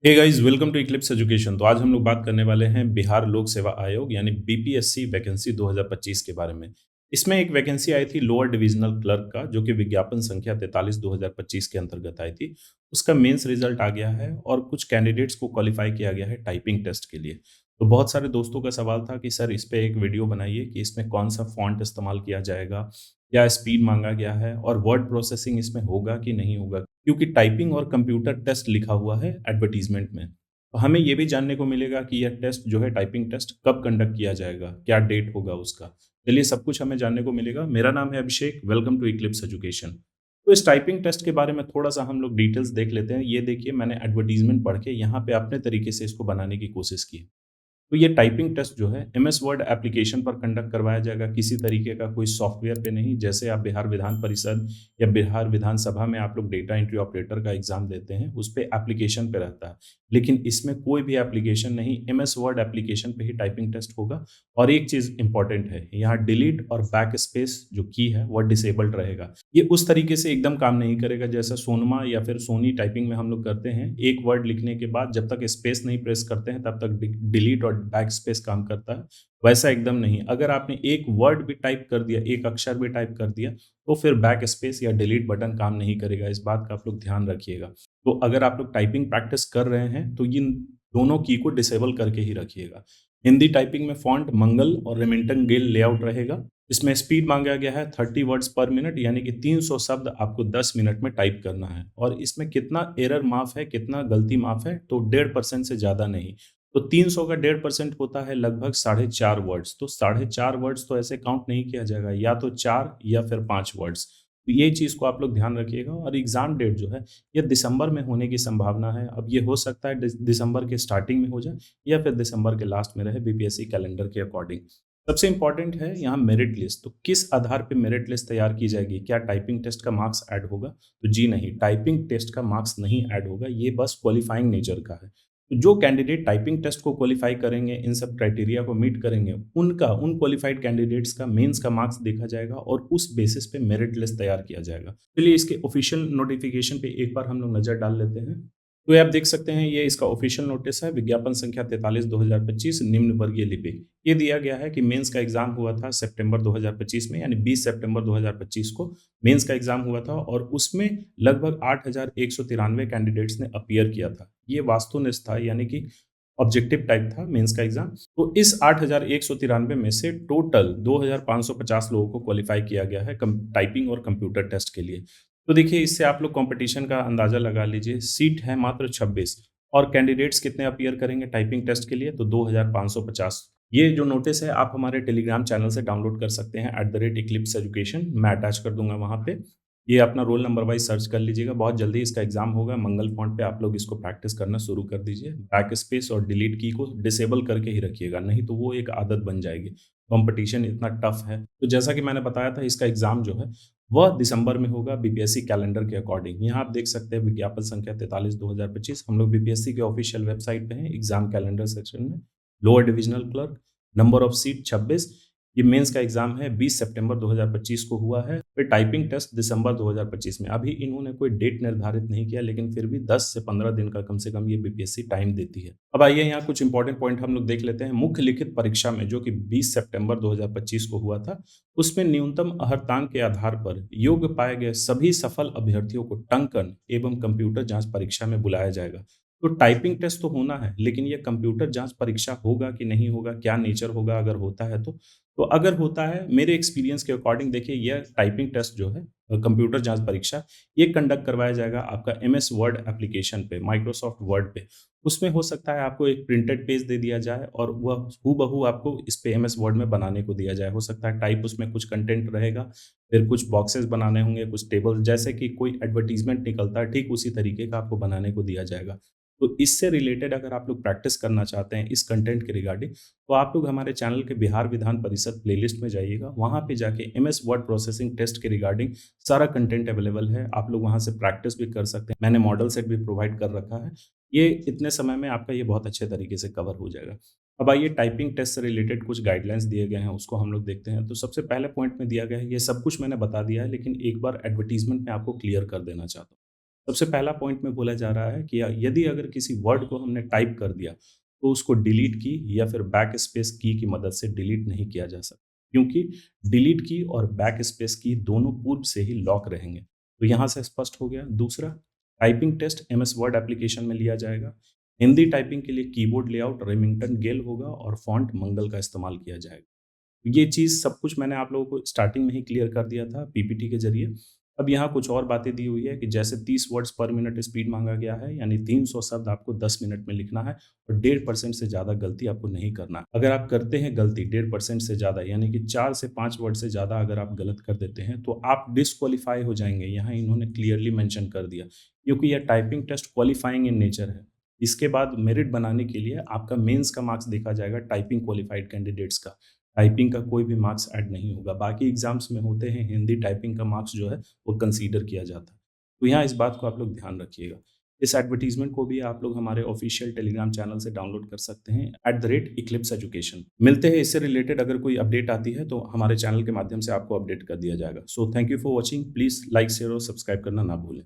Hey guys, welcome to Eclipse Education. तो आज हम लोग बात करने वाले हैं बिहार लोक सेवा आयोग यानी बीपीएससी वैकेंसी 2025 के बारे में। इसमें एक वैकेंसी आई थी लोअर डिविजनल क्लर्क का, जो कि विज्ञापन संख्या 43 2025 के अंतर्गत आई थी। उसका मेंस रिजल्ट आ गया है और कुछ कैंडिडेट्स को क्वालिफाई किया गया है टाइपिंग टेस्ट के लिए। तो बहुत सारे दोस्तों का सवाल था कि सर, इस पे एक वीडियो बनाइए कि इसमें कौन सा फॉन्ट इस्तेमाल किया जाएगा, क्या स्पीड मांगा गया है और वर्ड प्रोसेसिंग इसमें होगा कि नहीं होगा, क्योंकि टाइपिंग और कंप्यूटर टेस्ट लिखा हुआ है एडवर्टीजमेंट में। तो हमें ये भी जानने को मिलेगा कि यह टेस्ट जो है टाइपिंग टेस्ट कब कंडक्ट किया जाएगा, क्या डेट होगा उसका। चलिए, सब कुछ हमें जानने को मिलेगा। मेरा नाम है अभिषेक, वेलकम टू इक्लिप्स एजुकेशन। तो इस टाइपिंग टेस्ट के बारे में थोड़ा सा हम लोग डिटेल्स देख लेते हैं। ये देखिए, मैंने एडवर्टीजमेंट पढ़ के यहाँ पे अपने तरीके से इसको बनाने की कोशिश की है। तो ये टाइपिंग टेस्ट जो है एमएस वर्ड एप्लीकेशन पर कंडक्ट करवाया जाएगा, किसी तरीके का कोई सॉफ्टवेयर पे नहीं। जैसे आप बिहार विधान परिषद या बिहार विधानसभा में आप लोग डेटा एंट्री ऑपरेटर का एग्जाम देते हैं, उस पे एप्लीकेशन पे रहता है। लेकिन इसमें कोई भी एप्लीकेशन नहीं, एमएस वर्ड एप्लीकेशन पे ही टाइपिंग टेस्ट होगा। और एक चीज इंपॉर्टेंट है, यहाँ डिलीट और बैक स्पेस जो की है वह डिसेबल्ड रहेगा। ये उस तरीके से एकदम काम नहीं करेगा जैसा सोनमा या फिर सोनी टाइपिंग में हम लोग करते हैं। एक वर्ड लिखने के बाद जब तक स्पेस नहीं प्रेस करते हैं तब तक डिलीट और बैक स्पेस काम करता है। वैसा एकदम नहीं। अगर आपने एक वर्ड भी टाइप कर दिया, एक अक्षर भी टाइप कर दिया, तो फिर बैक स्पेस या डिलीट बटन काम नहीं करेगा। इस बात का आप लोग ध्यान रखिएगा। तो अगर आप लोग टाइपिंग प्रैक्टिस कर रहे हैं तो इन दोनों की को डिसेबल करके ही रखिएगा। हिंदी टाइपिंग में फॉन्ट मंगल और रेमिंटन गेल लेआउट रहेगा। इसमें स्पीड मांगा गया है 30 वर्ड्स पर मिनट, यानी कि 300 शब्द आपको 10 मिनट में टाइप करना है। और इसमें कितना एरर माफ है, कितना गलती माफ है, तो 1.5% से ज्यादा नहीं। तो 300 का 1.5% होता है लगभग 4.5 वर्ड्स। तो 4.5 वर्ड्स तो ऐसे काउंट नहीं किया जाएगा, या तो 4 या फिर 5 वर्ड्स। तो ये चीज को आप लोग ध्यान रखिएगा। और एग्जाम डेट जो है, ये दिसंबर में होने की संभावना है। अब ये हो सकता है दिसंबर के स्टार्टिंग में हो जाए या फिर दिसंबर के लास्ट में रहे, बीपीएससी कैलेंडर के अकॉर्डिंग। सबसे इंपॉर्टेंट है यहाँ मेरिट लिस्ट। तो किस आधार पे मेरिट लिस्ट तैयार की जाएगी? क्या टाइपिंग टेस्ट का मार्क्स ऐड होगा? तो जी नहीं, टाइपिंग टेस्ट का मार्क्स नहीं ऐड होगा। ये बस क्वालिफाइंग नेचर का है। तो जो कैंडिडेट टाइपिंग टेस्ट को क्वालिफाई करेंगे, इन सब क्राइटेरिया को मीट करेंगे, उन क्वालिफाइड कैंडिडेट्स का मेंस का मार्क्स देखा जाएगा और उस बेसिस पे मेरिट लिस्ट तैयार किया जाएगा। चलिए, इसके ऑफिशियल नोटिफिकेशन पे एक बार हम लोग नजर डाल लेते हैं। तो ये आप देख सकते हैं, ये इसका ऑफिशियल नोटिस है, विज्ञापन संख्या 43 2025, निम्न वर्गीय लिपिक। ये दिया गया है कि मेंस का एग्जाम हुआ था सितंबर 2025 में, यानी 20 सितंबर 2025 को मेंस का एग्जाम हुआ था और उसमें लगभग 8193 कैंडिडेट्स ने अपीयर किया था। ये वास्तुनिष्ठ था, यानी कि ऑब्जेक्टिव टाइप था मेंस का एग्जाम। तो इस 8193 में से टोटल 2550 लोगों को क्वालिफाई किया गया है टाइपिंग और कंप्यूटर टेस्ट के लिए। तो देखिए, इससे आप लोग कंपटीशन का अंदाजा लगा लीजिए। सीट है मात्र 26 और कैंडिडेट्स कितने अपीयर करेंगे टाइपिंग टेस्ट के लिए? तो 2550। ये जो नोटिस है आप हमारे टेलीग्राम चैनल से डाउनलोड कर सकते हैं, @eclipse education। मैं अटैच कर दूंगा वहां पे। ये अपना रोल नंबर वाइज सर्च कर लीजिएगा। बहुत जल्दी इसका एग्जाम होगा। मंगल फॉन्ट पे आप लोग इसको प्रैक्टिस करना शुरू कर दीजिए। बैक स्पेस और डिलीट की को डिसेबल करके ही रखिएगा, नहीं तो वो एक आदत बन जाएगी। कंपटीशन इतना टफ है। तो जैसा कि मैंने बताया था, इसका एग्जाम जो है वह दिसंबर में होगा बीपीएससी कैलेंडर के अकॉर्डिंग। यहाँ आप देख सकते हैं विज्ञापन संख्या 43 2025। हम लोग बीपीएससी के ऑफिशियल वेबसाइट पे हैं, एग्जाम कैलेंडर सेक्शन में। Lower divisional clerk, number of seat 26। ये मेंस का एग्जाम है 20 सितंबर 2025 को हुआ है। फिर टाइपिंग टेस्ट दिसंबर 2025 में। अभी इन्होंने कोई डेट निर्धारित नहीं किया, लेकिन फिर भी 10 से 15 दिन का कम से कम ये बीपीएससी टाइम देती है। अब आइए यहाँ कुछ इंपॉर्टेंट पॉइंट हम लोग देख लेते हैं। मुख्य लिखित परीक्षा में, जो कि 20 सितंबर 2025 को हुआ था, उसमें न्यूनतम अर्हतांक के आधार पर योग्य पाए गए सभी सफल अभ्यर्थियों को टंकन एवं कंप्यूटर जांच परीक्षा में बुलाया जाएगा। तो टाइपिंग टेस्ट तो होना है, लेकिन ये कंप्यूटर जांच परीक्षा होगा कि नहीं होगा, क्या नेचर होगा अगर होता है तो अगर होता है, मेरे एक्सपीरियंस के अकॉर्डिंग देखिए, यह टाइपिंग टेस्ट जो है, कंप्यूटर जांच परीक्षा, ये कंडक्ट करवाया जाएगा आपका एमएस वर्ड एप्लीकेशन पे, माइक्रोसॉफ्ट वर्ड पे। उसमें हो सकता है आपको एक प्रिंटेड पेज दे दिया जाए और वह हूबहू आपको इस पे एमएस वर्ड में बनाने को दिया जाए। हो सकता है टाइप उसमें कुछ कंटेंट रहेगा, फिर कुछ बॉक्सेस बनाने होंगे, कुछ टेबल, जैसे कि कोई एडवर्टीजमेंट निकलता है, ठीक उसी तरीके का आपको बनाने को दिया जाएगा। तो इससे रिलेटेड अगर आप लोग प्रैक्टिस करना चाहते हैं इस कंटेंट के रिगार्डिंग, तो आप लोग हमारे चैनल के बिहार विधान परिषद प्लेलिस्ट में जाइएगा। वहाँ पे जाके एमएस वर्ड प्रोसेसिंग टेस्ट के रिगार्डिंग सारा कंटेंट अवेलेबल है। आप लोग वहाँ से प्रैक्टिस भी कर सकते हैं। मैंने मॉडल सेट भी प्रोवाइड कर रखा है। ये इतने समय में आपका ये बहुत अच्छे तरीके से कवर हो जाएगा। अब आइए, टाइपिंग टेस्ट से रिलेटेड कुछ गाइडलाइंस दिए गए हैं, उसको हम लोग देखते हैं। तो सबसे पहले पॉइंट में दिया गया है, ये सब कुछ मैंने बता दिया है, लेकिन एक बार एडवर्टीजमेंट में आपको क्लियर कर देना चाहता हूँ। सबसे पहला पॉइंट में बोला जा रहा है कि यदि अगर किसी वर्ड को हमने टाइप कर दिया, तो उसको डिलीट की या फिर बैक स्पेस की मदद से डिलीट नहीं किया जा सकता, क्योंकि डिलीट की और बैक स्पेस की दोनों पूर्व से ही लॉक रहेंगे। तो यहाँ से स्पष्ट हो गया। दूसरा, typing test MS Word application में लिया जाएगा। हिंदी टाइपिंग के लिए कीबोर्ड लेआउट रेमिंगटन गेल होगा और फॉन्ट मंगल का इस्तेमाल किया जाएगा। ये चीज़ सब कुछ मैंने आप लोगों को स्टार्टिंग में ही क्लियर कर दिया था पीपीटी के ज़रिए। अब यहाँ कुछ और बातें दी हुई है कि जैसे 30 वर्ड्स पर मिनट स्पीड माँगा गया है, यानी 300 शब्द आपको 10 मिनट में लिखना है और 1.5% से ज़्यादा गलती आपको नहीं करना है। अगर आप करते हैं गलती 1.5% से ज़्यादा, यानी कि 4 से 5 वर्ड से ज़्यादा अगर आप गलत कर देते हैं, तो आप डिस्क्वालीफाई हो जाएँगे। यहाँ इन्होंने क्लियरली मेंशन कर दिया, क्योंकि यह typing test qualifying in nature है। इसके बाद मेरिट बनाने के लिए आपका मेंस का मार्क्स देखा जाएगा टाइपिंग क्वालिफाइड कैंडिडेट्स का। टाइपिंग का कोई भी मार्क्स ऐड नहीं होगा। बाकी एग्ज़ाम्स में होते हैं, हिंदी टाइपिंग का मार्क्स जो है वो कंसीडर किया जाता है। तो यहाँ इस बात को आप लोग ध्यान रखिएगा। इस एडवर्टाइज़मेंट को भी आप लोग हमारे ऑफ़िशियल टेलीग्राम चैनल से डाउनलोड कर सकते हैं @eclipse एजुकेशन। मिलते हैं इससे रिलेटेड अगर कोई अपडेट आती है तो हमारे चैनल के माध्यम से आपको अपडेट कर दिया जाएगा। So thank you for watching. Please like, share और सब्सक्राइब करना ना भूलें।